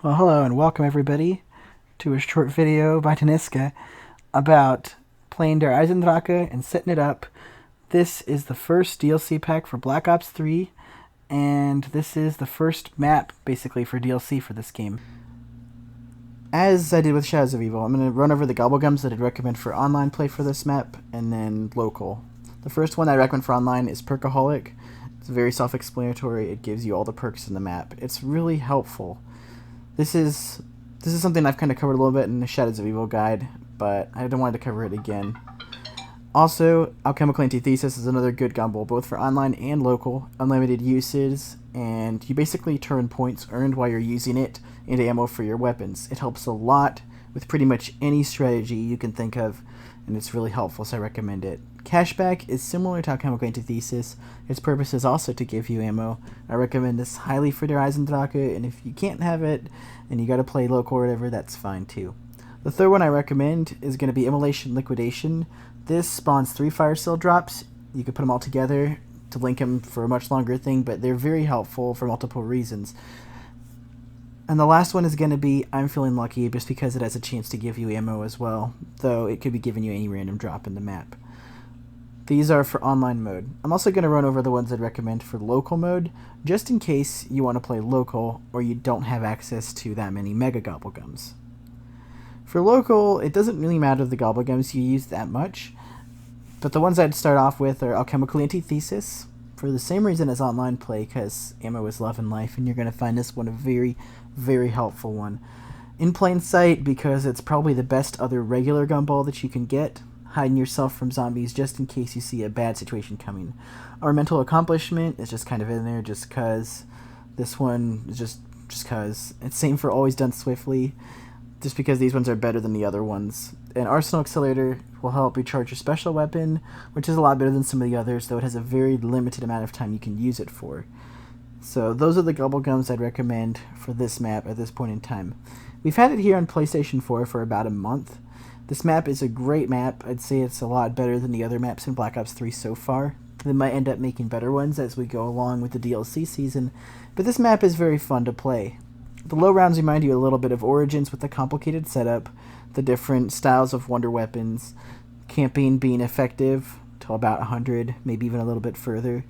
Well, hello and welcome everybody to a short video by Dahniska about playing der Eisendrache and setting it up. This is the first DLC pack for Black Ops 3, and this is the first map, basically, for DLC for this game. As I did with Shadows of Evil, I'm going to run over the gobblegums that I'd recommend for online play for this map, and then local. The first one I recommend for online is Perkaholic. It's very self-explanatory. It gives you all the perks in the map. It's really helpful. This is something I've kind of covered a little bit in the Shadows of Evil guide, but I don't want to cover it again. Also, Alchemical Antithesis is another good gumble, both for online and local, unlimited uses, and you basically turn points earned while you're using it into ammo for your weapons. It helps a lot with pretty much any strategy you can think of, and it's really helpful, so I recommend it. Cashback is similar to Alchemical Antithesis. Its purpose is also to give you ammo. I recommend this highly for der Eisendrache, and if you can't have it and you gotta play local or whatever, that's fine too. The third one I recommend is going to be Immolation Liquidation. This spawns 3 fire seal drops. You can put them all together to link them for a much longer thing, but they're very helpful for multiple reasons. And the last one is going to be I'm Feeling Lucky, just because it has a chance to give you ammo as well, though it could be giving you any random drop in the map. These are for online mode. I'm also going to run over the ones I'd recommend for local mode, just in case you want to play local or you don't have access to that many mega gobblegums. For local, it doesn't really matter the gobblegums you use that much, but the ones I'd start off with are Alchemical Antithesis, for the same reason as online play, because ammo is love in life, and you're going to find this one a very, very helpful one. In plain sight, because it's probably the best other regular gumball that you can get, hiding yourself from zombies just in case you see a bad situation coming. Our mental accomplishment is just kind of in there just because. This one is just because. It's same for Always Done Swiftly, just because these ones are better than the other ones. An Arsenal Accelerator will help recharge your special weapon, which is a lot better than some of the others, though it has a very limited amount of time you can use it for. So those are the gobblegums I'd recommend for this map at this point in time. We've had it here on PlayStation 4 for about a month. This map is a great map. I'd say it's a lot better than the other maps in Black Ops 3 so far. They might end up making better ones as we go along with the DLC season, but this map is very fun to play. The low rounds remind you a little bit of Origins with the complicated setup, the different styles of wonder weapons, camping being effective till about 100, maybe even a little bit further.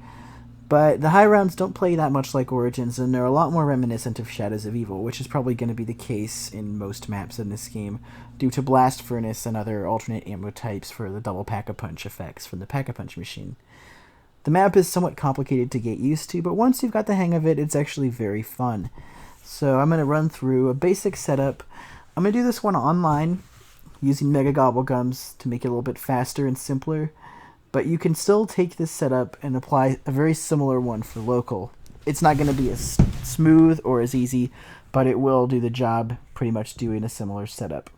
But the high rounds don't play that much like Origins, and they're a lot more reminiscent of Shadows of Evil, which is probably going to be the case in most maps in this game, due to Blast Furnace and other alternate ammo types for the double Pack-a-Punch effects from the Pack-a-Punch machine. The map is somewhat complicated to get used to, but once you've got the hang of it, it's actually very fun. So I'm going to run through a basic setup. I'm going to do this one online, using Mega Gobblegums to make it a little bit faster and simpler. But you can still take this setup and apply a very similar one for local. It's not going to be as smooth or as easy, but it will do the job pretty much doing a similar setup.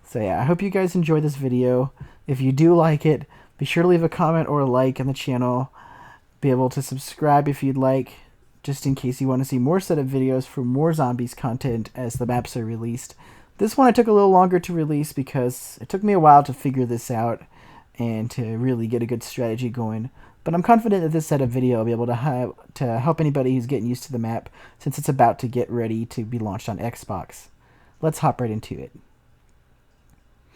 So yeah, I hope you guys enjoy this video. If you do like it, be sure to leave a comment or a like on the channel. Be able to subscribe if you'd like, just in case you want to see more setup videos for more zombies content as the maps are released. This one I took a little longer to release because it took me a while to figure this out and to really get a good strategy going. But I'm confident that this setup video will be able to help anybody who's getting used to the map, since it's about to get ready to be launched on Xbox. Let's hop right into it.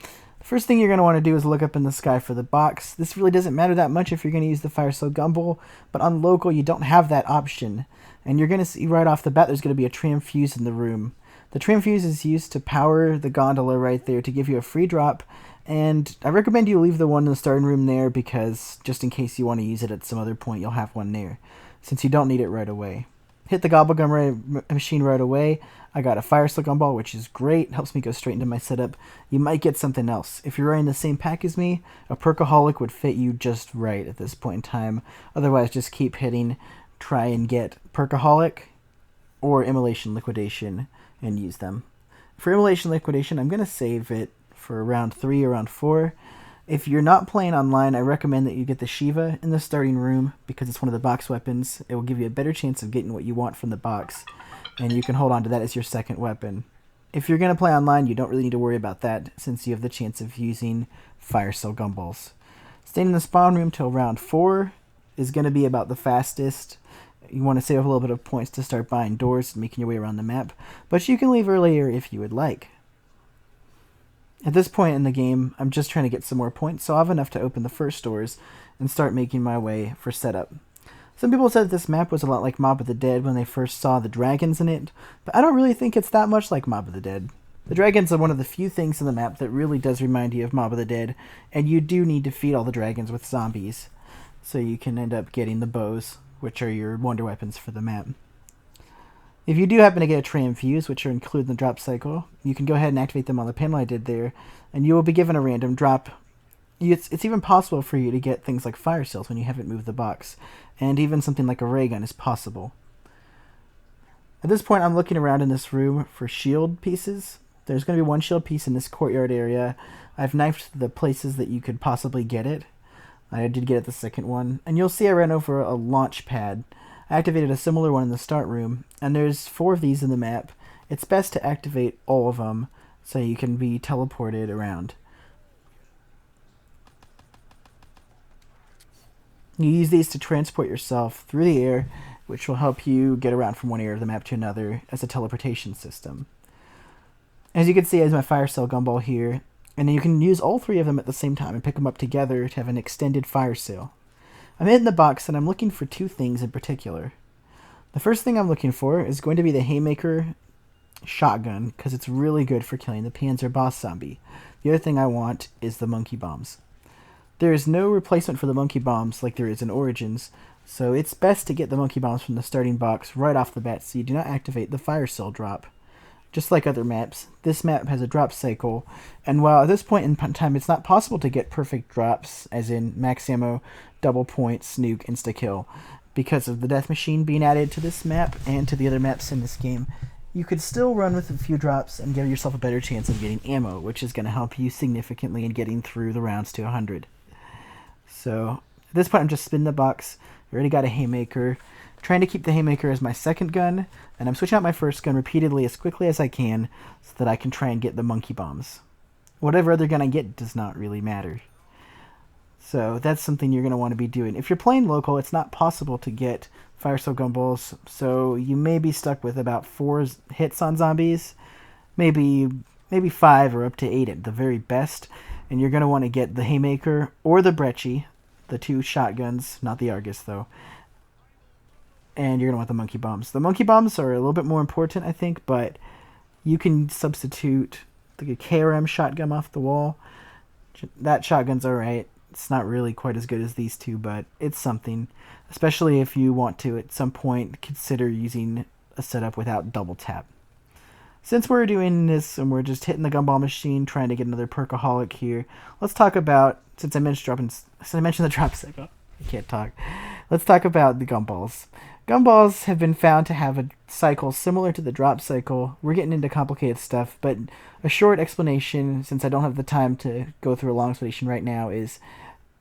The first thing you're going to want to do is look up in the sky for the box. This really doesn't matter that much if you're going to use the Fire Soul Gumball, but on local you don't have that option. And you're going to see right off the bat there's going to be a tram fuse in the room. The tram fuse is used to power the gondola right there to give you a free drop, and I recommend you leave the one in the starting room there because just in case you want to use it at some other point, you'll have one there, since you don't need it right away. Hit the gobblegum machine right away. I got a Fire Soul Gumball, which is great. Helps me go straight into my setup. You might get something else. If you're wearing the same pack as me, a Perkaholic would fit you just right at this point in time. Otherwise, just keep hitting. Try and get Perkaholic or Immolation Liquidation and use them. For Immolation Liquidation, I'm going to save it for round 3 or round 4. If you're not playing online, I recommend that you get the Shiva in the starting room because it's one of the box weapons. It will give you a better chance of getting what you want from the box, and you can hold on to that as your second weapon. If you're going to play online, you don't really need to worry about that since you have the chance of using Fire Soul Gumballs. Staying in the spawn room till round 4 is going to be about the fastest. You want to save a little bit of points to start buying doors and making your way around the map, but you can leave earlier if you would like. At this point in the game, I'm just trying to get some more points, so I have enough to open the first doors and start making my way for setup. Some people said this map was a lot like Mob of the Dead when they first saw the dragons in it, but I don't really think it's that much like Mob of the Dead. The dragons are one of the few things in the map that really does remind you of Mob of the Dead, and you do need to feed all the dragons with zombies, so you can end up getting the bows, which are your wonder weapons for the map. If you do happen to get a tray and fuse, which are included in the drop cycle, you can go ahead and activate them on the panel I did there, and you will be given a random drop. It's even possible for you to get things like fire cells when you haven't moved the box, and even something like a ray gun is possible. At this point, I'm looking around in this room for shield pieces. There's going to be one shield piece in this courtyard area. I've knifed the places that you could possibly get it. I did get it the second one, and you'll see I ran over a launch pad. I activated a similar one in the start room, and there's 4 of these in the map. It's best to activate all of them so you can be teleported around. You use these to transport yourself through the air, which will help you get around from one area of the map to another as a teleportation system. As you can see, I have my fire cell gumball here, and then you can use all 3 of them at the same time and pick them up together to have an extended fire sale. I'm in the box and I'm looking for 2 things in particular. The first thing I'm looking for is going to be the Haymaker shotgun, because it's really good for killing the Panzer boss zombie. The other thing I want is the monkey bombs. There is no replacement for the monkey bombs like there is in Origins, so it's best to get the monkey bombs from the starting box right off the bat so you do not activate the fire cell drop. Just like other maps, this map has a drop cycle, and while at this point in time it's not possible to get perfect drops, as in max ammo, double points, nuke, insta-kill, because of the death machine being added to this map and to the other maps in this game, you could still run with a few drops and give yourself a better chance of getting ammo, which is going to help you significantly in getting through the rounds to 100. So, at this point I'm just spinning the box. I already got a Haymaker. Trying to keep the Haymaker as my second gun, and I'm switching out my first gun repeatedly as quickly as I can so that I can try and get the monkey bombs. Whatever other gun I get does not really matter. So that's something you're going to want to be doing. If you're playing local, it's not possible to get fire cell gumballs, so you may be stuck with about 4 hits on zombies, maybe 5 or up to 8 at the very best, and you're going to want to get the Haymaker or the Brecci, the 2 shotguns, not the Argus though, and you're going to want the monkey bombs. The monkey bombs are a little bit more important, I think, but you can substitute the KRM shotgun off the wall. That shotgun's alright. It's not really quite as good as these 2, but it's something. Especially if you want to, at some point, consider using a setup without double tap. Since we're doing this and we're just hitting the gumball machine, trying to get another perkaholic here, let's talk about, since I mentioned the drop cycle, I can't talk. Let's talk about the gumballs. Gumballs have been found to have a cycle similar to the drop cycle. We're getting into complicated stuff, but a short explanation, since I don't have the time to go through a long explanation right now, is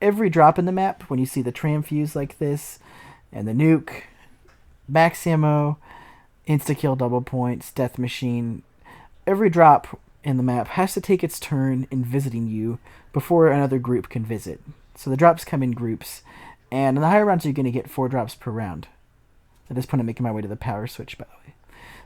every drop in the map, when you see the tram fuse like this, and the nuke, max ammo, insta-kill double points, death machine, every drop in the map has to take its turn in visiting you before another group can visit. So the drops come in groups, and in the higher rounds you're going to get 4 drops per round. At this point I'm making my way to the power switch, by the way.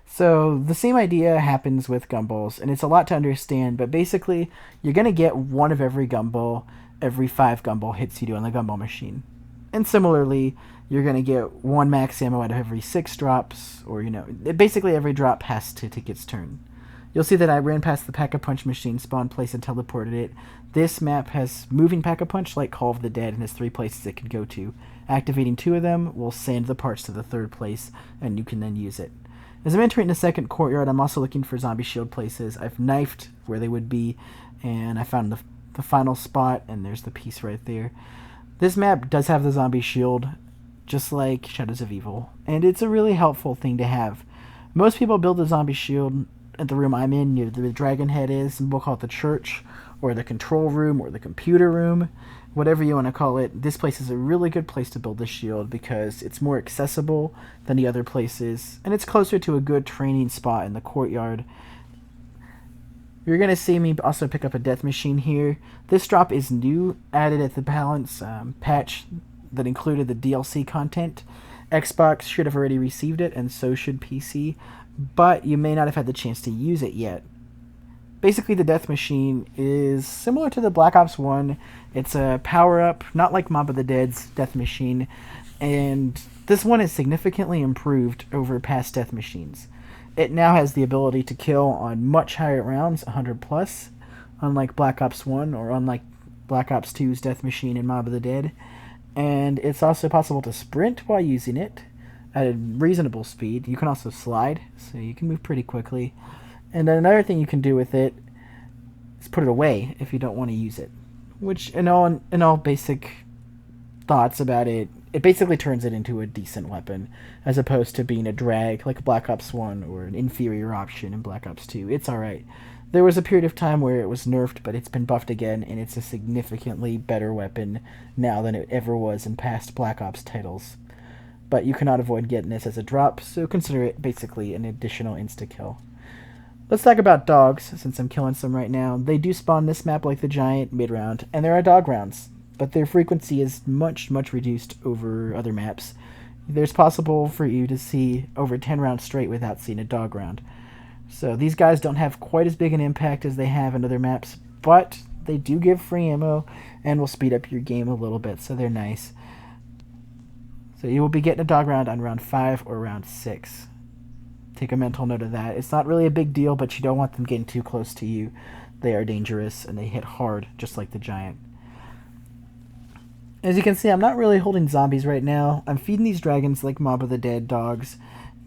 So the same idea happens with gumballs, and it's a lot to understand, but basically you're going to get 1 of every gumball every 5 gumball hits you do on the gumball machine. And similarly, you're going to get 1 max ammo out of every 6 drops, or, basically every drop has to take its turn. You'll see that I ran past the Pack-a-Punch machine, spawned place, and teleported it. This map has moving Pack-a-Punch like Call of the Dead and has 3 places it can go to. Activating 2 of them will send the parts to the 3rd place, and you can then use it. As I'm entering the second courtyard, I'm also looking for zombie shield places. I've knifed where they would be, and I found the final spot, and there's the piece right there. This map does have the zombie shield, just like Shadows of Evil, and it's a really helpful thing to have. Most people build a zombie shield at the room I'm in, near the dragon head is, and we'll call it the church, or the control room, or the computer room, whatever you want to call it. This place is a really good place to build the shield because it's more accessible than the other places, and it's closer to a good training spot in the courtyard. You're going to see me also pick up a death machine here. This drop is new, added at the balance patch that included the DLC content, Xbox should have already received it, and so should PC, but you may not have had the chance to use it yet. Basically, the Death Machine is similar to the Black Ops 1. It's a power-up, not like Mob of the Dead's Death Machine, and this one is significantly improved over past Death Machines. It now has the ability to kill on much higher rounds, 100 plus, unlike Black Ops 1 or unlike Black Ops 2's Death Machine and Mob of the Dead. And it's also possible to sprint while using it at a reasonable speed. You can also slide, so you can move pretty quickly. And then another thing you can do with it is put it away if you don't want to use it. Which, in all basic thoughts about it, it basically turns it into a decent weapon, as opposed to being a drag like Black Ops 1 or an inferior option in Black Ops 2. It's alright. There was a period of time where it was nerfed, but it's been buffed again, and it's a significantly better weapon now than it ever was in past Black Ops titles. But you cannot avoid getting this as a drop, so consider it basically an additional insta-kill. Let's talk about dogs, since I'm killing some right now. They do spawn this map like the Giant mid-round, and there are dog rounds, but their frequency is much, much reduced over other maps. There's possible for you to see over 10 rounds straight without seeing a dog round. So these guys don't have quite as big an impact as they have in other maps, but they do give free ammo and will speed up your game a little bit, so they're nice. So you will be getting a dog round on round 5 or round 6. Take a mental note of that. It's not really a big deal, but you don't want them getting too close to you. They are dangerous, and they hit hard, just like the Giant. As you can see, I'm not really holding zombies right now. I'm feeding these dragons like Mob of the Dead dogs.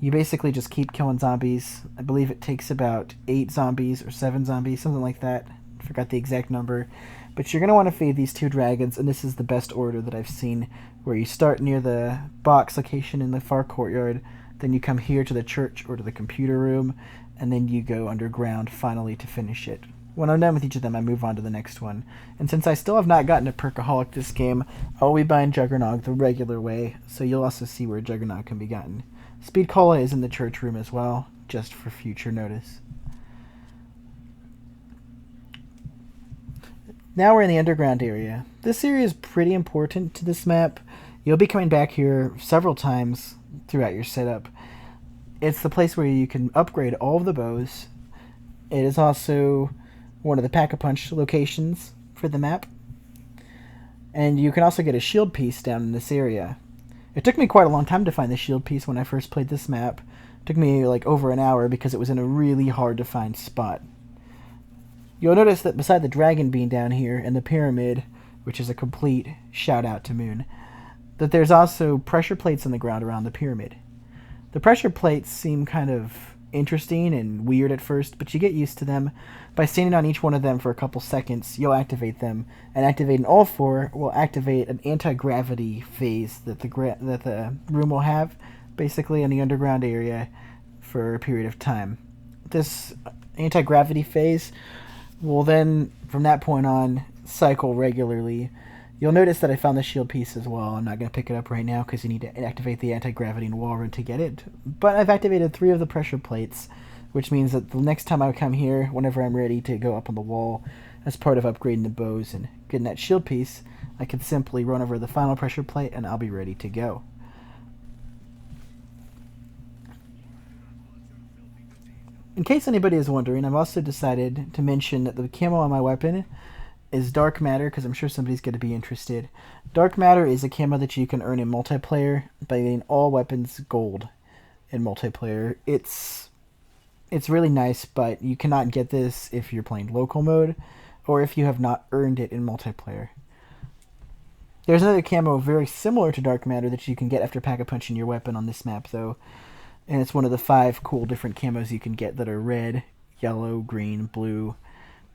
You basically just keep killing zombies. I believe it takes about 8 zombies or 7 zombies, something like that. I forgot the exact number. But you're going to want to feed these 2 dragons, and this is the best order that I've seen, where you start near the box location in the far courtyard, then you come here to the church or to the computer room, and then you go underground finally to finish it. When I'm done with each of them, I move on to the next one. And since I still have not gotten a Perkaholic this game, I will be buying Juggernog the regular way, so you'll also see where Juggernog can be gotten. Speed Cola is in the church room as well, just for future notice. Now we're in the underground area. This area is pretty important to this map. You'll be coming back here several times throughout your setup. It's the place where you can upgrade all of the bows. It is also one of the Pack-a-Punch locations for the map. And you can also get a shield piece down in this area. It took me quite a long time to find the shield piece when I first played this map. It took me like over an hour because it was in a really hard to find spot. You'll notice that beside the dragon being down here and the pyramid, which is a complete shout out to Moon, that there's also pressure plates on the ground around the pyramid. The pressure plates seem kind of interesting and weird at first, but you get used to them. By standing on each one of them for a couple seconds, you'll activate them, and activating all 4 will activate an anti-gravity phase that the room will have, basically in the underground area, for a period of time. This anti-gravity phase will then, from that point on, cycle regularly. You'll notice that I found the shield piece as well. I'm not going to pick it up right now because you need to activate the anti-gravity and wall run to get it. But I've activated 3 of the pressure plates, which means that the next time I come here, whenever I'm ready to go up on the wall, as part of upgrading the bows and getting that shield piece, I can simply run over the final pressure plate and I'll be ready to go. In case anybody is wondering, I've also decided to mention that the camo on my weapon is Dark Matter, because I'm sure somebody's going to be interested. Dark Matter is a camo that you can earn in multiplayer by getting all weapons gold in multiplayer. It's really nice, but you cannot get this if you're playing local mode or if you have not earned it in multiplayer. There's another camo very similar to Dark Matter that you can get after Pack-a-Punching your weapon on this map, though. And it's one of the 5 cool different camos you can get that are red, yellow, green, blue,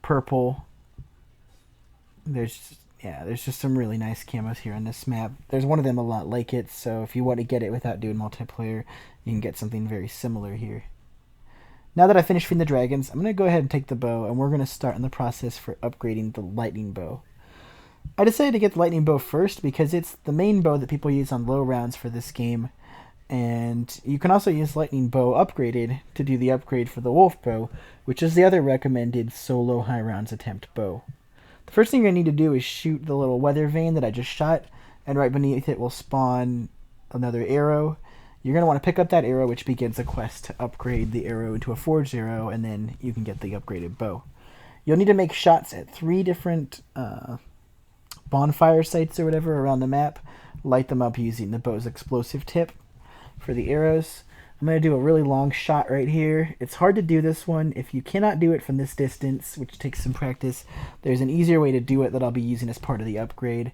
purple. There's just some really nice camos here on this map. There's one of them a lot like it, so if you want to get it without doing multiplayer, you can get something very similar here. Now that I've finished feeding the dragons, I'm going to go ahead and take the bow, and we're going to start in the process for upgrading the lightning bow. I decided to get the lightning bow first because it's the main bow that people use on low rounds for this game. And you can also use lightning bow upgraded to do the upgrade for the wolf bow, which is the other recommended solo high rounds attempt bow. The first thing you're going to need to do is shoot the little weather vane that I just shot, and right beneath it will spawn another arrow. You're going to want to pick up that arrow, which begins a quest to upgrade the arrow into a forged arrow, and then you can get the upgraded bow. You'll need to make shots at 3 different bonfire sites or whatever around the map. Light them up using the bow's explosive tip for the arrows. I'm going to do a really long shot right here. It's hard to do this one. If you cannot do it from this distance, which takes some practice, there's an easier way to do it that I'll be using as part of the upgrade.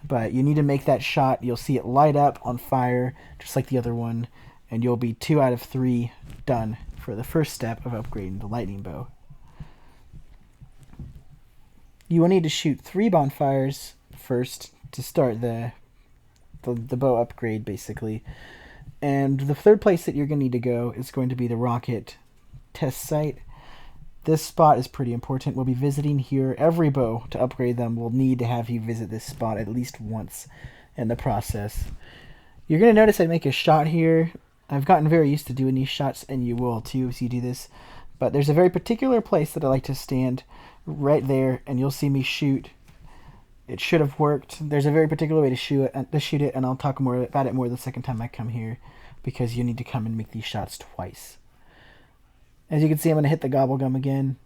But you need to make that shot. You'll see it light up on fire, just like the other one, and you'll be 2 out of 3 done for the first step of upgrading the lightning bow. You will need to shoot 3 bonfires first to start the bow upgrade, basically. And the third place that you're going to need to go is going to be the rocket test site. This spot is pretty important. We'll be visiting here. Every bow to upgrade them will need to have you visit this spot at least once in the process. You're going to notice I make a shot here. I've gotten very used to doing these shots, and you will too as you do this. But there's a very particular place that I like to stand right there, and you'll see me shoot. It should have worked. There's a very particular way to shoot it, and I'll talk more about it more the second time I come here, because you need to come and make these shots twice. As you can see, I'm going to hit the gobblegum again.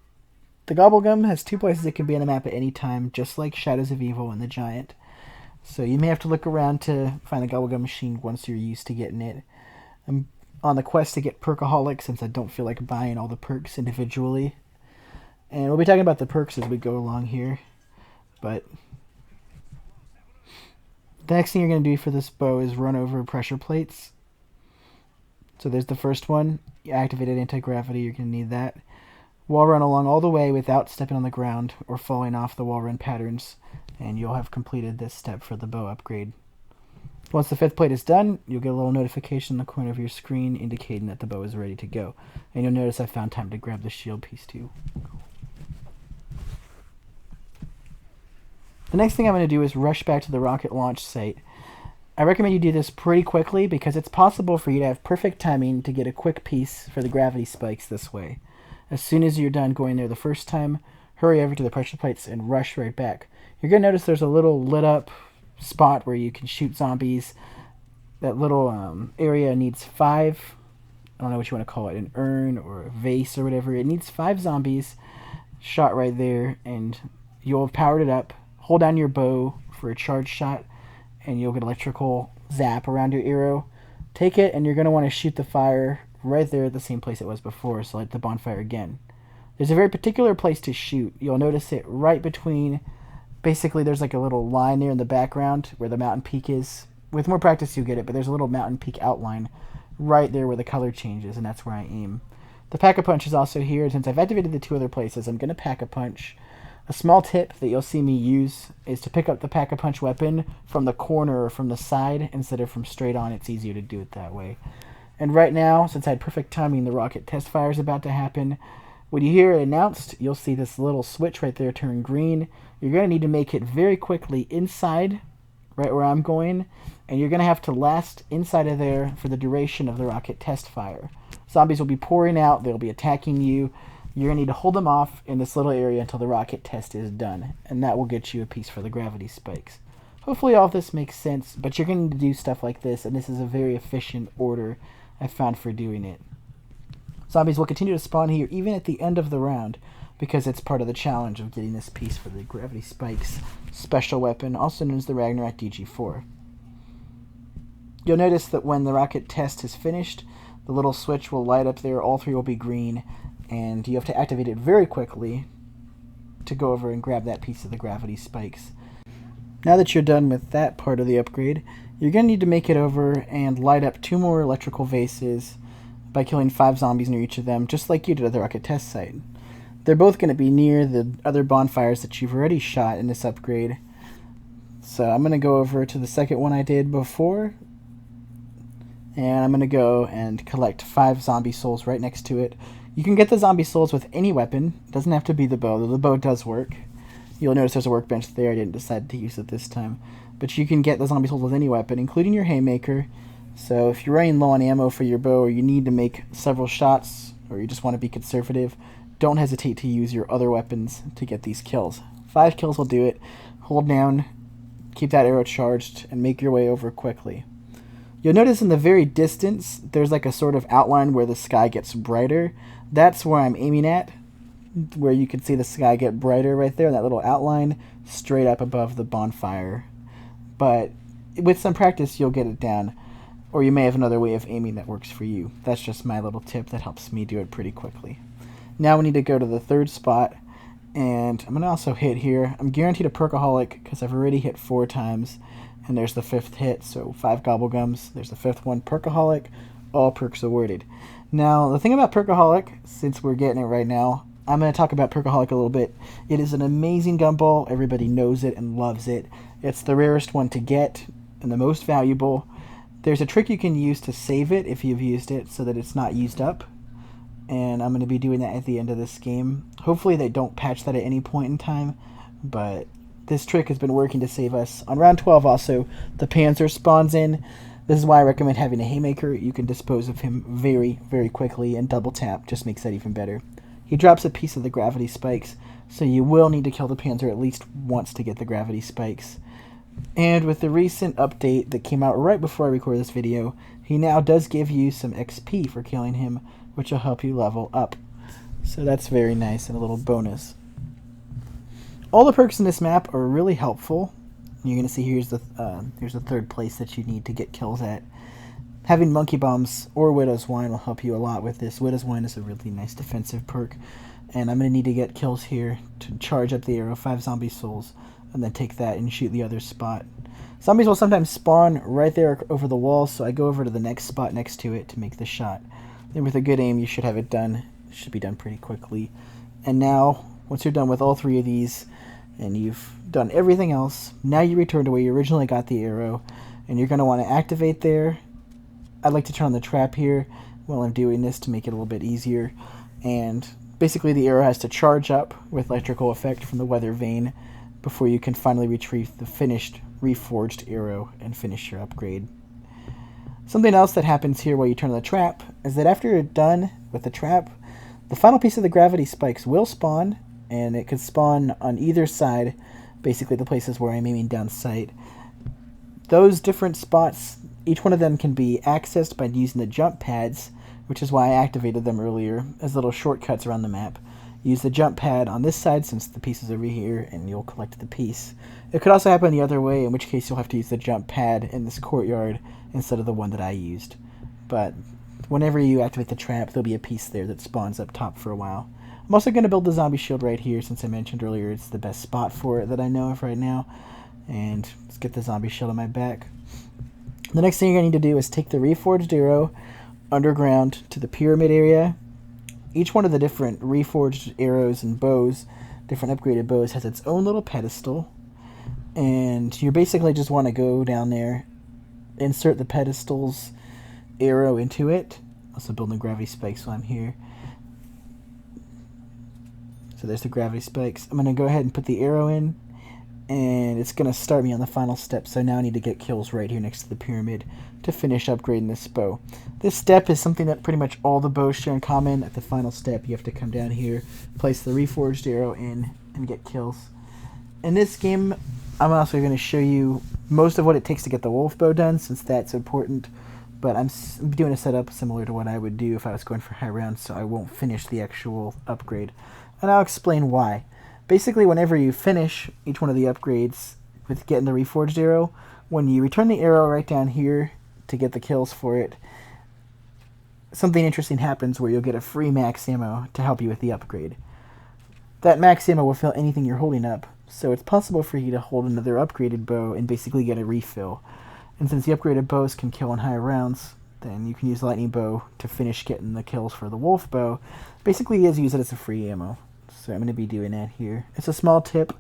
The gobblegum has 2 places it can be on the map at any time, just like Shadows of Evil and the Giant. So you may have to look around to find the gobblegum machine once you're used to getting it. I'm on the quest to get Perkaholic, since I don't feel like buying all the perks individually. And we'll be talking about the perks as we go along here. But the next thing you're going to do for this bow is run over pressure plates. So there's the first one. You activated anti-gravity, you're going to need that. Wall run along all the way without stepping on the ground or falling off the wall run patterns, and you'll have completed this step for the bow upgrade. Once the 5th plate is done, you'll get a little notification in the corner of your screen indicating that the bow is ready to go. And you'll notice I found time to grab the shield piece too. The next thing I'm going to do is rush back to the rocket launch site. I recommend you do this pretty quickly because it's possible for you to have perfect timing to get a quick piece for the gravity spikes this way. As soon as you're done going there the first time, hurry over to the pressure plates and rush right back. You're going to notice there's a little lit up spot where you can shoot zombies. That little area needs 5, I don't know what you want to call it, an urn or a vase or whatever. It needs 5 zombies shot right there, and you'll have powered it up. Hold down your bow for a charge shot, and you'll get electrical zap around your arrow. Take it, and you're going to want to shoot the fire right there at the same place it was before, so light the bonfire again. There's a very particular place to shoot. You'll notice it right between, basically there's like a little line there in the background where the mountain peak is. With more practice you'll get it, but there's a little mountain peak outline right there where the color changes, and that's where I aim. The pack-a-punch is also here, and since I've activated the 2 other places, I'm going to pack-a-punch. A small tip that you'll see me use is to pick up the pack-a-punch weapon from the corner or from the side instead of from straight on. It's easier to do it that way. And right now, since I had perfect timing, the rocket test fire is about to happen. When you hear it announced, you'll see this little switch right there turn green. You're going to need to make it very quickly inside, right where I'm going, and you're going to have to last inside of there for the duration of the rocket test fire. Zombies will be pouring out. They'll be attacking you. You're going to need to hold them off in this little area until the rocket test is done, and that will get you a piece for the gravity spikes. Hopefully all of this makes sense, but you're going to do stuff like this, and this is a very efficient order I found for doing it. Zombies will continue to spawn here even at the end of the round, because it's part of the challenge of getting this piece for the gravity spikes special weapon, also known as the Ragnarok DG4. You'll notice that when the rocket test is finished, the little switch will light up there, all 3 will be green, and you have to activate it very quickly to go over and grab that piece of the gravity spikes. Now that you're done with that part of the upgrade, you're going to need to make it over and light up 2 more electrical vases by killing 5 zombies near each of them, just like you did at the rocket test site. They're both going to be near the other bonfires that you've already shot in this upgrade. So I'm going to go over to the second one I did before, and I'm going to go and collect 5 zombie souls right next to it. You can get the zombie souls with any weapon. It doesn't have to be the bow, though the bow does work. You'll notice there's a workbench there. I didn't decide to use it this time. But you can get the zombie souls with any weapon, including your haymaker. So if you're running low on ammo for your bow, or you need to make several shots, or you just want to be conservative, don't hesitate to use your other weapons to get these kills. 5 kills will do it. Hold down, keep that arrow charged, and make your way over quickly. You'll notice in the very distance, there's like a sort of outline where the sky gets brighter. That's where I'm aiming at, where you can see the sky get brighter right there, that little outline straight up above the bonfire. But with some practice, you'll get it down, or you may have another way of aiming that works for you. That's just my little tip that helps me do it pretty quickly. Now we need to go to the third spot, and I'm going to also hit here. I'm guaranteed a Perkaholic because I've already hit 4 times, and there's the 5th hit, so 5 Gobblegums. There's the 5th one, Perkaholic, all perks awarded. Now, the thing about Perkaholic, since we're getting it right now, I'm going to talk about Perkaholic a little bit. It is an amazing gumball. Everybody knows it and loves it. It's the rarest one to get and the most valuable. There's a trick you can use to save it if you've used it so that it's not used up. And I'm going to be doing that at the end of this game. Hopefully they don't patch that at any point in time, but this trick has been working to save us. On round 12 also, the Panzer spawns in. This is why I recommend having a Haymaker. You can dispose of him very, very quickly, and double tap just makes that even better. He drops a piece of the gravity spikes, so you will need to kill the Panzer at least once to get the gravity spikes. And with the recent update that came out right before I record this video, he now does give you some XP for killing him, which will help you level up. So that's very nice and a little bonus. All the perks in this map are really helpful. You're going to see here's the third place that you need to get kills at. Having Monkey Bombs or Widow's Wine will help you a lot with this. Widow's Wine is a really nice defensive perk, and I'm going to need to get kills here to charge up the arrow, 5 zombie souls, and then take that and shoot the other spot. Zombies will sometimes spawn right there over the wall, so I go over to the next spot next to it to make the shot. Then with a good aim, you should have it done. It should be done pretty quickly. And now, once you're done with all 3 of these, and you've done everything else, now you return to where you originally got the arrow, and you're going to want to activate there. I'd like to turn on the trap here while I'm doing this to make it a little bit easier. And basically the arrow has to charge up with electrical effect from the weather vane before you can finally retrieve the finished reforged arrow and finish your upgrade. Something else that happens here while you turn on the trap is that after you're done with the trap, the final piece of the gravity spikes will spawn, and it could spawn on either side, basically the places where I'm aiming down sight. Those different spots, each one of them can be accessed by using the jump pads, which is why I activated them earlier as little shortcuts around the map. Use the jump pad on this side since the piece is over here, and you'll collect the piece. It could also happen the other way, in which case you'll have to use the jump pad in this courtyard instead of the one that I used. But whenever you activate the trap, there'll be a piece there that spawns up top for a while. I'm also going to build the zombie shield right here, since I mentioned earlier it's the best spot for it that I know of right now. And let's get the zombie shield on my back. The next thing you're going to need to do is take the reforged arrow underground to the pyramid area. Each one of the different reforged arrows and bows, different upgraded bows, has its own little pedestal. And you basically just want to go down there, insert the pedestal's arrow into it. Also building gravity spikes while I'm here. So there's the gravity spikes. I'm going to go ahead and put the arrow in, and it's going to start me on the final step. So now I need to get kills right here next to the pyramid to finish upgrading this bow. This step is something that pretty much all the bows share in common. At the final step, you have to come down here, place the reforged arrow in, and get kills. In this game, I'm also going to show you most of what it takes to get the wolf bow done, since that's important. But I'm doing a setup similar to what I would do if I was going for high rounds, so I won't finish the actual upgrade. And I'll explain why. Basically, whenever you finish each one of the upgrades with getting the reforged arrow, when you return the arrow right down here to get the kills for it, something interesting happens where you'll get a free max ammo to help you with the upgrade. That max ammo will fill anything you're holding up, so it's possible for you to hold another upgraded bow and basically get a refill. And since the upgraded bows can kill in higher rounds, then you can use the lightning bow to finish getting the kills for the wolf bow. Basically, you use it as a free ammo. So I'm going to be doing that here. It's a small tip.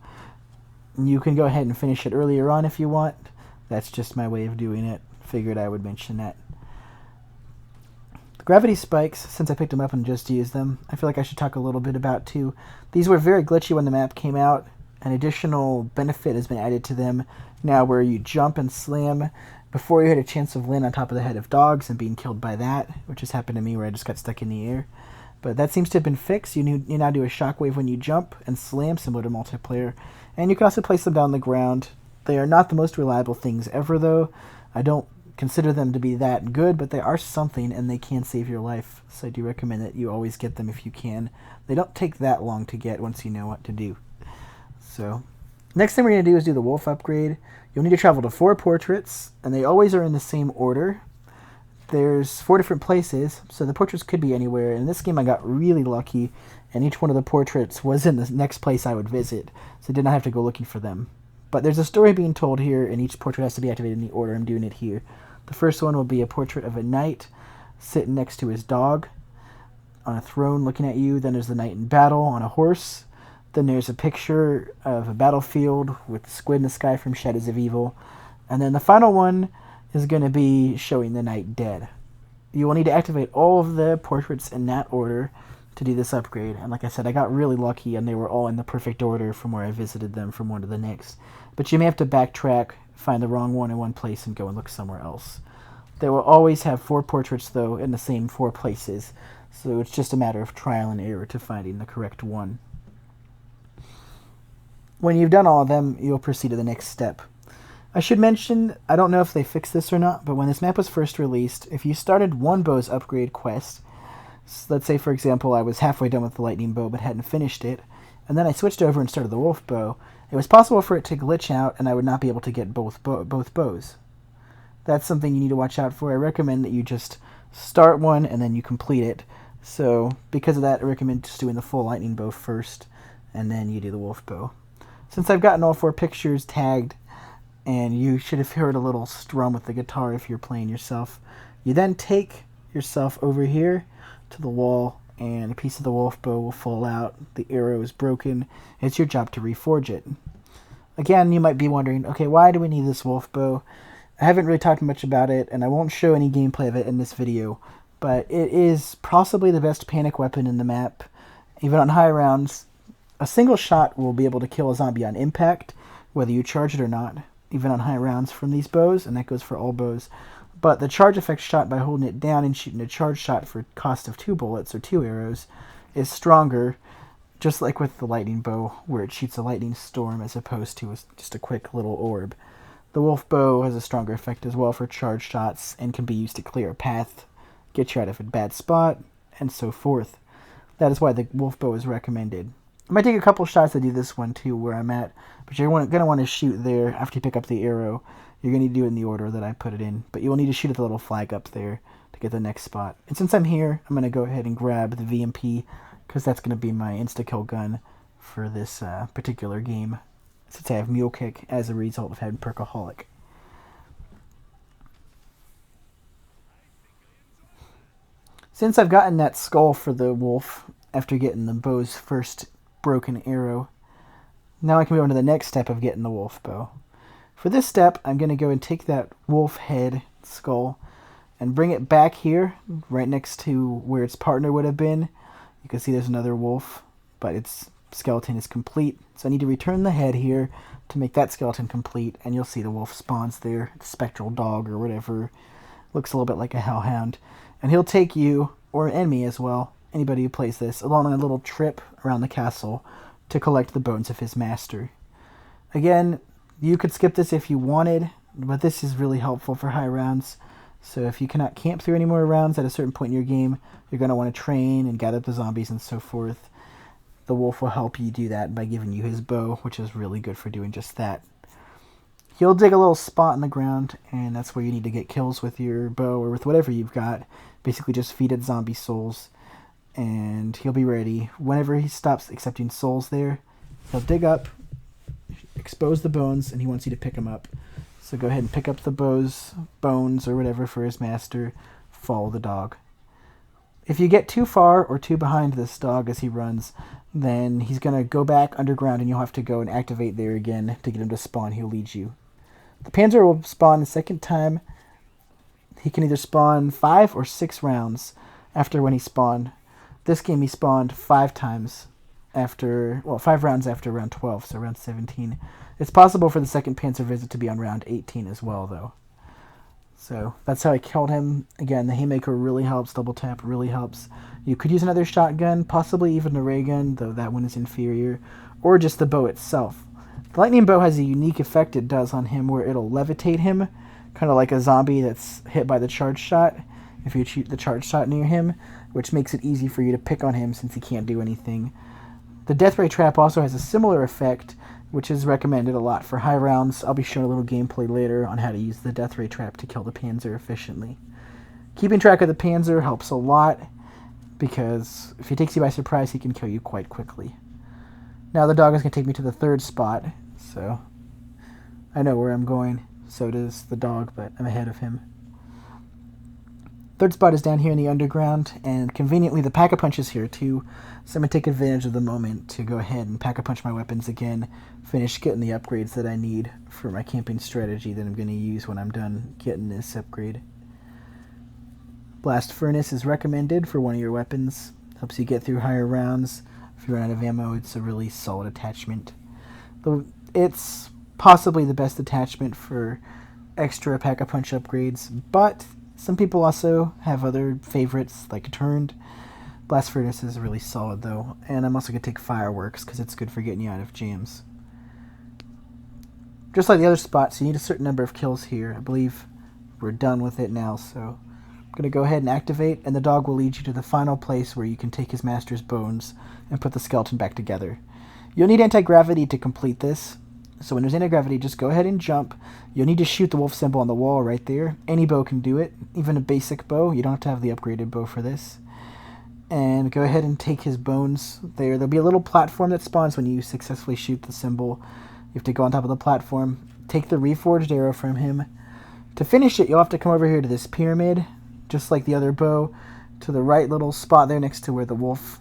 You can go ahead and finish it earlier on if you want. That's just my way of doing it. Figured I would mention that. The gravity spikes, since I picked them up and just used them, I feel like I should talk a little bit about too. These were very glitchy when the map came out. An additional benefit has been added to them now where you jump and slam. Before you had a chance of landing on top of the head of dogs and being killed by that, which has happened to me where I just got stuck in the air. But that seems to have been fixed. You now do a shockwave when you jump and slam, similar to multiplayer. And you can also place them down on the ground. They are not the most reliable things ever, though. I don't consider them to be that good, but they are something and they can save your life. So I do recommend that you always get them if you can. They don't take that long to get once you know what to do. So next thing we're going to do is do the wolf upgrade. You'll need to travel to 4 portraits, and they always are in the same order. There's 4 different places, so the portraits could be anywhere. In this game I got really lucky, and each one of the portraits was in the next place I would visit, so I did not have to go looking for them. But there's a story being told here, and each portrait has to be activated in the order I'm doing it here. The first one will be a portrait of a knight sitting next to his dog on a throne looking at you. Then there's the knight in battle on a horse. Then there's a picture of a battlefield with the squid in the sky from Shadows of Evil. And then the final one is going to be showing the knight dead. You will need to activate all of the portraits in that order to do this upgrade. And like I said, I got really lucky and they were all in the perfect order from where I visited them from one to the next. But you may have to backtrack, find the wrong one in one place, and go and look somewhere else. They will always have 4 portraits, though, in the same 4 places. So it's just a matter of trial and error to finding the correct one. When you've done all of them, you'll proceed to the next step. I should mention, I don't know if they fixed this or not, but when this map was first released, if you started one bow's upgrade quest, so let's say, for example, I was halfway done with the lightning bow but hadn't finished it, and then I switched over and started the wolf bow, it was possible for it to glitch out and I would not be able to get both bows. That's something you need to watch out for. I recommend that you just start one and then you complete it. So because of that, I recommend just doing the full lightning bow first and then you do the wolf bow. Since I've gotten all 4 pictures tagged, and you should have heard a little strum with the guitar if you're playing yourself, you then take yourself over here to the wall and a piece of the wolf bow will fall out. The arrow is broken. It's your job to reforge it. Again, you might be wondering, okay, why do we need this wolf bow? I haven't really talked much about it, and I won't show any gameplay of it in this video, but it is possibly the best panic weapon in the map. Even on high rounds, a single shot will be able to kill a zombie on impact, whether you charge it or not, even on high rounds from these bows, and that goes for all bows. But the charge effect shot by holding it down and shooting a charge shot for cost of 2 bullets or 2 arrows is stronger, just like with the lightning bow, where it shoots a lightning storm as opposed to just a quick little orb. The wolf bow has a stronger effect as well for charge shots and can be used to clear a path, get you out of a bad spot, and so forth. That is why the wolf bow is recommended. I might take a couple shots to do this one too, where I'm at, but you're going to want to shoot there after you pick up the arrow. You're going to do it in the order that I put it in, but you will need to shoot at the little flag up there to get the next spot. And since I'm here, I'm going to go ahead and grab the VMP, because that's going to be my insta-kill gun for this particular game, since I have Mule Kick as a result of having Perkaholic. Since I've gotten that skull for the wolf after getting the bow's first broken arrow, now I can move on to the next step of getting the wolf bow. For this step, I'm going to go and take that wolf head skull and bring it back here, right next to where its partner would have been. You can see there's another wolf, but its skeleton is complete. So I need to return the head here to make that skeleton complete, and you'll see the wolf spawns there. It's a spectral dog or whatever. Looks a little bit like a hellhound. And he'll take you, or an enemy as well, anybody who plays this, along on a little trip around the castle to collect the bones of his master. Again, you could skip this if you wanted, but this is really helpful for high rounds. So if you cannot camp through any more rounds at a certain point in your game, you're going to want to train and gather up the zombies and so forth. The wolf will help you do that by giving you his bow, which is really good for doing just that. He'll dig a little spot in the ground, and that's where you need to get kills with your bow or with whatever you've got. Basically just feed it zombie souls, and he'll be ready. Whenever he stops accepting souls there, he'll dig up, expose the bones, and he wants you to pick them up. So go ahead and pick up the bones or whatever for his master. Follow the dog. If you get too far or too behind this dog as he runs, then he's going to go back underground and you'll have to go and activate there again to get him to spawn. He'll lead you. The Panzer will spawn the second time. He can either spawn 5 or 6 rounds after when he spawned. This game he spawned 5 times after, well, 5 rounds after round 12, so round 17. It's possible for the second Panzer visit to be on round 18 as well, though. So that's how I killed him. Again, the Haymaker really helps, double tap really helps. You could use another shotgun, possibly even a ray gun, though that one is inferior, or just the bow itself. The lightning bow has a unique effect it does on him where it'll levitate him, kind of like a zombie that's hit by the charge shot, if you shoot the charge shot near him, which makes it easy for you to pick on him since he can't do anything. The death ray trap also has a similar effect, which is recommended a lot for high rounds. I'll be showing a little gameplay later on how to use the death ray trap to kill the Panzer efficiently. Keeping track of the Panzer helps a lot, because if he takes you by surprise, he can kill you quite quickly. Now the dog is going to take me to the third spot, so I know where I'm going. So does the dog, but I'm ahead of him. Third spot is down here in the underground, and conveniently the Pack-a-Punch is here too, so I'm going to take advantage of the moment to go ahead and Pack-a-Punch my weapons again, finish getting the upgrades that I need for my camping strategy that I'm going to use when I'm done getting this upgrade. Blast Furnace is recommended for one of your weapons, helps you get through higher rounds. If you run out of ammo, it's a really solid attachment. It's possibly the best attachment for extra Pack-a-Punch upgrades, but some people also have other favorites, like Turned. Blast Furnace is really solid, though, and I'm also going to take Fireworks, because it's good for getting you out of jams. Just like the other spots, you need a certain number of kills here. I believe we're done with it now, so I'm going to go ahead and activate, and the dog will lead you to the final place where you can take his master's bones and put the skeleton back together. You'll need anti-gravity to complete this, so when there's anti-gravity, just go ahead and jump. You'll need to shoot the wolf symbol on the wall right there. Any bow can do it, even a basic bow. You don't have to have the upgraded bow for this. And go ahead and take his bones there. There'll be a little platform that spawns when you successfully shoot the symbol. You have to go on top of the platform, take the reforged arrow from him. To finish it, you'll have to come over here to this pyramid, just like the other bow, to the right little spot there next to where the wolf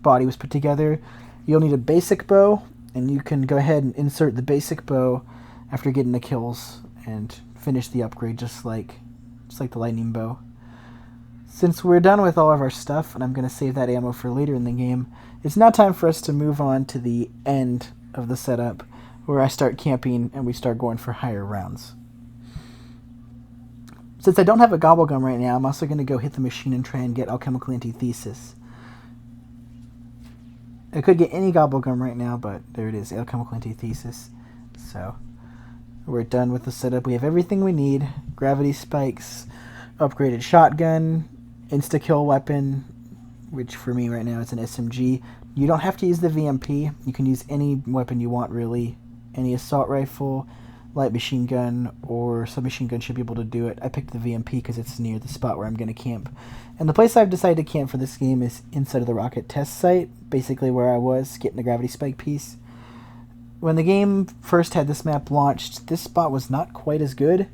body was put together. You'll need a basic bow, and you can go ahead and insert the basic bow after getting the kills and finish the upgrade just like the lightning bow. Since we're done with all of our stuff, and I'm going to save that ammo for later in the game, it's now time for us to move on to the end of the setup, where I start camping and we start going for higher rounds. Since I don't have a gobble gum right now, I'm also going to go hit the machine and try and get alchemical antithesis. I could get any gobble gum right now, but there it is, alchemical antithesis. So we're done with the setup. We have everything we need: gravity spikes, upgraded shotgun, insta-kill weapon, which for me right now is an SMG. You don't have to use the VMP. You can use any weapon you want, really. Any assault rifle, light machine gun, or submachine gun should be able to do it. I picked the VMP because it's near the spot where I'm going to camp. And the place I've decided to camp for this game is inside of the rocket test site, basically where I was getting the gravity spike piece. When the game first had this map launched, this spot was not quite as good.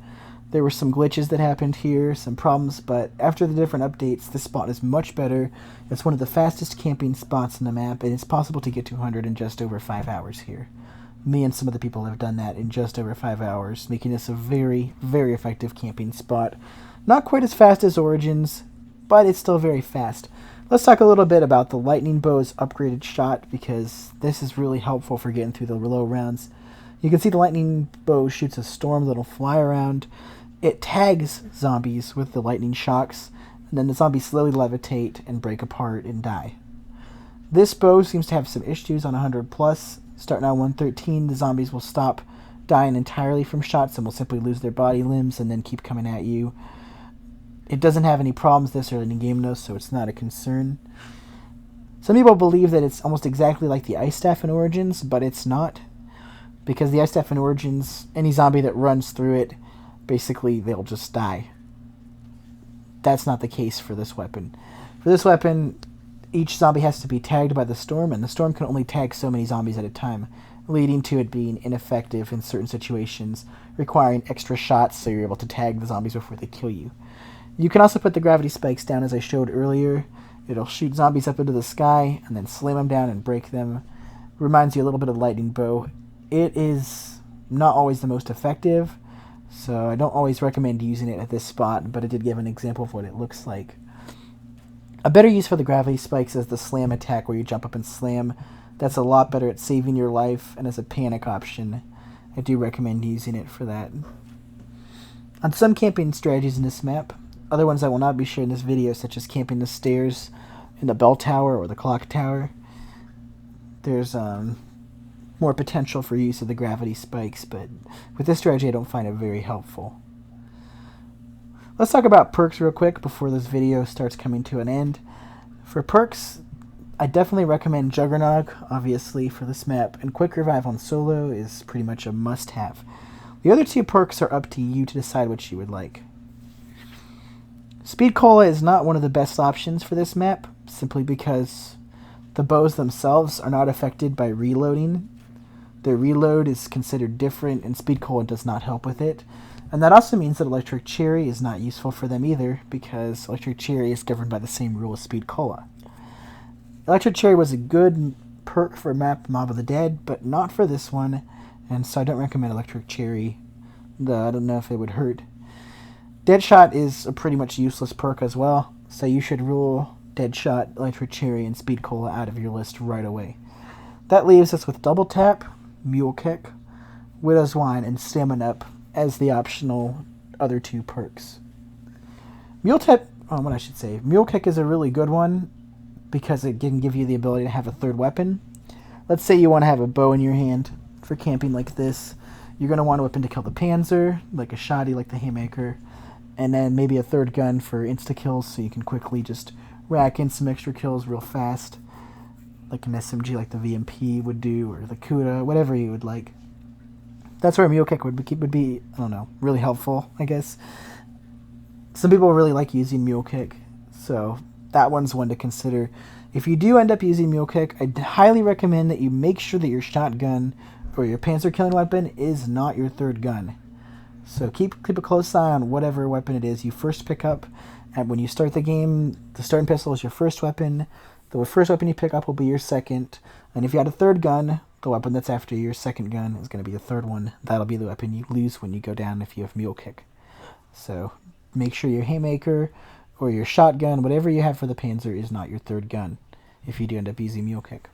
There were some glitches that happened here, some problems, but after the different updates, this spot is much better. It's one of the fastest camping spots in the map, and it's possible to get to 100 in just over 5 hours here. Me and some of the people have done that in just over 5 hours, making this a very, very effective camping spot. Not quite as fast as Origins, but it's still very fast. Let's talk a little bit about the Lightning Bow's upgraded shot, because this is really helpful for getting through the low rounds. You can see the Lightning Bow shoots a storm that'll fly around. It tags zombies with the lightning shocks, and then the zombies slowly levitate and break apart and die. This bow seems to have some issues on 100+. Starting on 113, the zombies will stop dying entirely from shots and will simply lose their body limbs and then keep coming at you. It doesn't have any problems this early in the game, though, so it's not a concern. Some people believe that it's almost exactly like the Ice Staff in Origins, but it's not. Because the Ice Staff in Origins, any zombie that runs through it, basically they'll just die. That's not the case for this weapon. For this weapon, each zombie has to be tagged by the storm, and the storm can only tag so many zombies at a time, leading to it being ineffective in certain situations, requiring extra shots so you're able to tag the zombies before they kill you. You can also put the gravity spikes down as I showed earlier. It'll shoot zombies up into the sky and then slam them down and break them. Reminds you a little bit of the lightning bow. It is not always the most effective, so I don't always recommend using it at this spot, but it did give an example of what it looks like. A better use for the gravity spikes is the slam attack, where you jump up and slam. That's a lot better at saving your life, and as a panic option, I do recommend using it for that. On some camping strategies in this map, other ones I will not be sharing in this video, such as camping the stairs in the bell tower or the clock tower, there's more potential for use of the gravity spikes, but with this strategy I don't find it very helpful. Let's talk about perks real quick before this video starts coming to an end. For perks, I definitely recommend Juggernog, obviously, for this map, and Quick Revive on solo is pretty much a must-have. The other two perks are up to you to decide what you would like. Speed Cola is not one of the best options for this map, simply because the bows themselves are not affected by reloading. Their reload is considered different, and Speed Cola does not help with it. And that also means that Electric Cherry is not useful for them either, because Electric Cherry is governed by the same rule as Speed Cola. Electric Cherry was a good perk for map Mob of the Dead, but not for this one, and so I don't recommend Electric Cherry, though I don't know if it would hurt. Deadshot is a pretty much useless perk as well, so you should rule Deadshot, Electric Cherry, and Speed Cola out of your list right away. That leaves us with Double Tap, Mule Kick, Widow's Wine, and Stamina Up as the optional other two perks. Mule Kick is a really good one because it can give you the ability to have a third weapon. Let's say you want to have a bow in your hand for camping like this. You're going to want a weapon to kill the Panzer, like a shotty like the Haymaker, and then maybe a third gun for insta-kills so you can quickly just rack in some extra kills real fast, like an SMG like the VMP would do, or the Kuda, whatever you would like. That's where Mule Kick would be, I don't know, really helpful, I guess. Some people really like using Mule Kick, so that one's one to consider. If you do end up using Mule Kick, I highly recommend that you make sure that your shotgun or your panzer killing weapon is not your third gun. So keep a close eye on whatever weapon it is you first pick up, and when you start the game, the starting pistol is your first weapon. The first weapon you pick up will be your second, and if you had a third gun, the weapon that's after your second gun is going to be the third one. That'll be the weapon you lose when you go down if you have Mule Kick. So make sure your Haymaker or your shotgun, whatever you have for the Panzer, is not your third gun if you do end up using Mule Kick.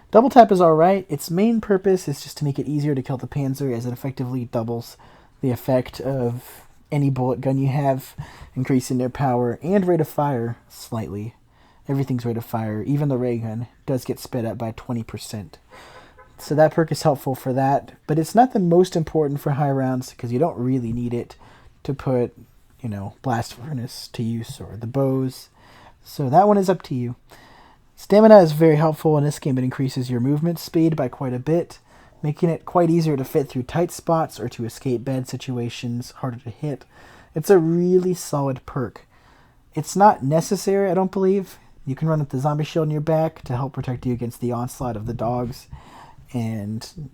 Double Tap is alright. Its main purpose is just to make it easier to kill the Panzer, as it effectively doubles the effect of any bullet gun you have, increasing their power and rate of fire slightly. Everything's rate of fire, even the ray gun, does get sped up by 20%. So that perk is helpful for that, but it's not the most important for high rounds because you don't really need it to put, Blast Furnace to use or the bows. So that one is up to you. Stamina is very helpful in this game. It increases your movement speed by quite a bit, making it quite easier to fit through tight spots or to escape bad situations, harder to hit. It's a really solid perk. It's not necessary, I don't believe. You can run with the zombie shield in your back to help protect you against the onslaught of the dogs. And,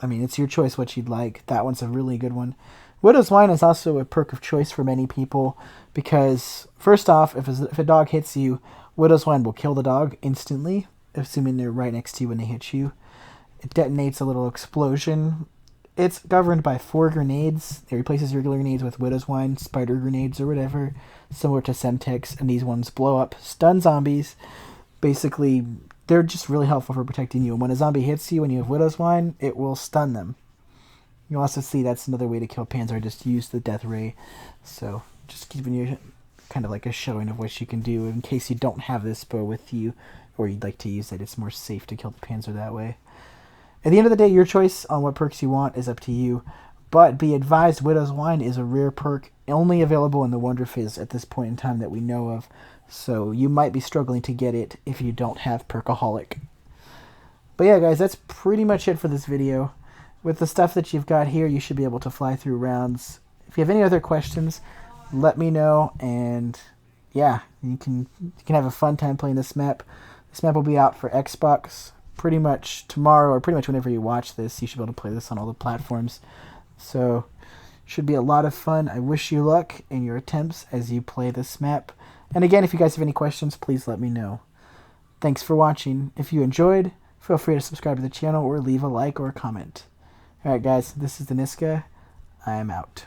it's your choice what you'd like. That one's a really good one. Widow's Wine is also a perk of choice for many people because, first off, if a dog hits you, Widow's Wine will kill the dog instantly, assuming they're right next to you when they hit you. It detonates a little explosion. It's governed by 4 grenades. It replaces regular grenades with Widow's Wine, spider grenades, or whatever, similar to Semtex, and these ones blow up, stun zombies. Basically, they're just really helpful for protecting you. And when a zombie hits you and you have Widow's Wine, it will stun them. You'll also see that's another way to kill Panzer, just use the Death Ray. So, just giving you kind of like a showing of what you can do in case you don't have this bow with you, or you'd like to use it. It's more safe to kill the Panzer that way. At the end of the day, your choice on what perks you want is up to you, but be advised Widow's Wine is a rare perk, only available in the Wonder Fizz at this point in time that we know of, so you might be struggling to get it if you don't have Perkaholic. But yeah, guys, that's pretty much it for this video. With the stuff that you've got here, you should be able to fly through rounds. If you have any other questions, let me know, and yeah, you can have a fun time playing this map. This map will be out for Xbox pretty much tomorrow, or pretty much whenever you watch this. You should be able to play this on all the platforms. So, should be a lot of fun. I wish you luck in your attempts as you play this map. And again, if you guys have any questions, please let me know. Thanks for watching. If you enjoyed, feel free to subscribe to the channel or leave a like or a comment. Alright guys, this is Dahniska. I am out.